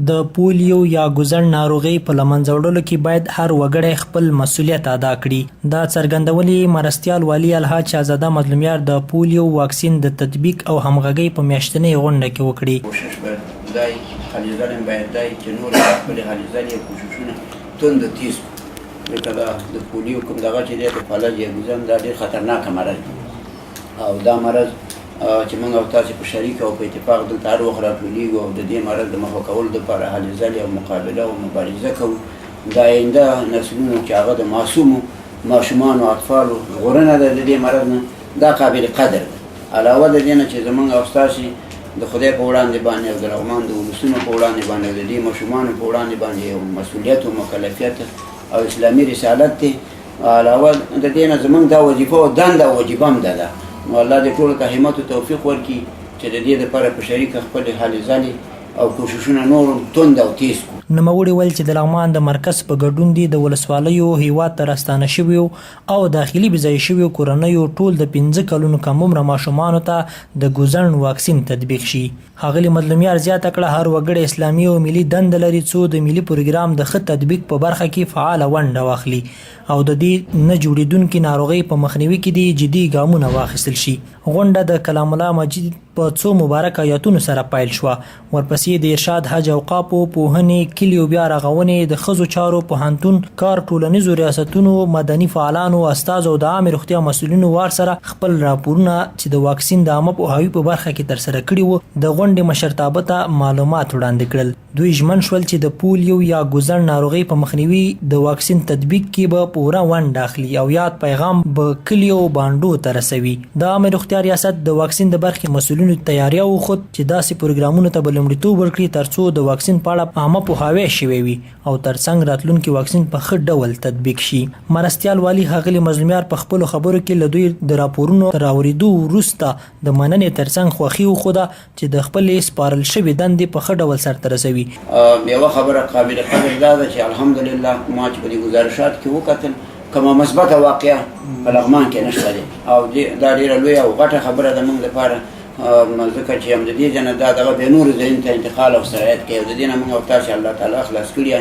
د پولیو یا ګوزڼ ناروغۍ په له منځه وړلو کې باید هر وګړی خپل مسؤلیت ادا کړي. دا څرګندولې مرستیال والي الحاج شهزاده مظلومیار د پولیو واکسین د تطبیق او همغږۍ په میاشتنۍ غونډه کې وکړي. کوشش به دای هلې ځلې باید دای چې نور خپلې هلې ځلې کوششونه تند تیز کړو، لکه د پولیو کوم دغه چې دی د فلج یا ګوزڼ دا ډېر خطرناکه مرض دی او دا مرض چې موږ او تاسې په شریک او په اتفاق دلته هر وخت راټولېږو او د دې مرض د مخه کولو دپاره هلې ځلې او مقابله او مبارزه کوو. د آینده نسلونو چې هغه د معصومو ماشومانو اطفالو ژغورنه ده د دې مرض نه، دا قابل قدر ده. علاوه د دې نه چې زموږ او ستاسې د خدای په وړاندې باندې او د لغمان د ولسونو په وړاندې باندې او د دې ماشومانو په وړاندې باندې یو مسؤلیت او مکلفیت او اسلامي رسالت دی. علاوه د دې نه زموږ دا وظیفه او دنده او وجیبه هم ده. نو الله دې ټولو ته همت او توفیق ورکړي چې د دې لپاره په شریکه خپلې هلې ځلې او کوششونه نور تند او تیز کړو. نوموړي ویل چې د لغمان د مرکز په ګډون دي د ولسوالیو هیواد ته راستانه شویو او داخلي بځای شویو کورنیو ټول د 15 کلونو کم عمره ماشومانو ته د ګوزڼ واکسین تطبیق شي. ښاغلي مظلومیار زیاته کړه هر وګړی اسلامي او ملي دنده لري څو د ملي پروګرام د ښه تطبیق په برخه کې فعاله ونډه واخلي او د دې نه جوړېدونکې ناروغۍ په مخنیوي کې دي جدي ګامونه واخیستل شي. غونډه د کلام الله مجید په څو مبارک آیاتونو سره پیل شوه، ورپسې د ارشاد حج اوقافو پوهنې کلیو بیا رغونې د ښځو چارو پوهنتون کار ټولنیزو ریاستونو مدني فعالانو استازو د عامې روغتیا مسؤلینو وار سره خپل راپورونه چې د واکسین د عامه پوهاوي په برخه کې ترسره کړي وو د غونډې مشرتابه ته معلومات وړاندې کړل. دوی ژمن شول چې د پولیو یا ګوزڼ ناروغۍ په مخنیوي د واکسین تطبیق کې به پوره ونډه اخلي او یاد پیغام به کلیو بانډو ته رسوي. د عامې روغتیا ریاست د واکسین د برخې مسؤلینو تیاریا وخت چې داسې پروګرامونو ته به لومړیتوب ورکړي ترڅو د واکسین په اړه عامه پوهاوی شوی وي او ترڅنګ راتلونکي واکسین په ښه ډول تطبیق شي. مرستیال والي ښاغلي مظلومیار په خپلو خبرو کې له دوی د راپورونو تر اورېدو وروسته د مننې ترڅنګ خوښي وښوده چې د خپلې سپارل شوې دندې په ښه ډول سرته رسوي. یوه خبره قابل قدر دا ده چې الحمدلله ما چې په دې ګزارشات کې وکتل کومه مثبته واقعه په لغمان کې نشته دی او دا ډېره لویه او غټه خبره ده موږ لپاره، ځکه چې هم د دې ځای نه دا دغه بې نورو ځایونو ته انتقال او سرایت کوي او د دې نه موږ او تاسې الله تعالی خلاص کړي.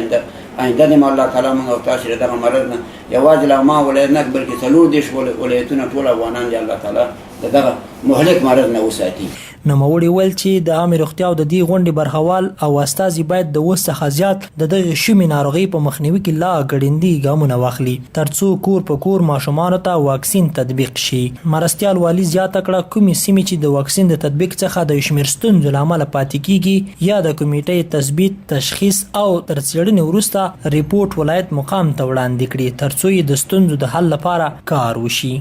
آینده دې الله تعالی موږ او تاسې له دغه مرض نه یوازې لغمان ولایت نه بلکې 4 ولایتونه ټول افغانان دې الله تعالی د دغه مهلک مرض نه وساتي. نوموړي ویل چې د عامې روغتیا او د دې غونډې برخوال او استازي باید د اوس څخه زیات د دغې شومې ناروغۍ په مخنیوي کې لا ګړندي ګامونه واخلي ترڅو کور په کور ماشومانو ته واکسین تطبیق شي. مرستیال والي زیاته کړه کومې سیمې چې د واکسین د تطبیق څخه د شمېر ستونزو له امله پاتې کیږي یا د کمیټې تثبیت تشخیص او تر څېړنې وروسته ریپورټ ولایت مقام ته وړاندې کړي ترڅو یې د ستونزو د حل لپاره کار وشي.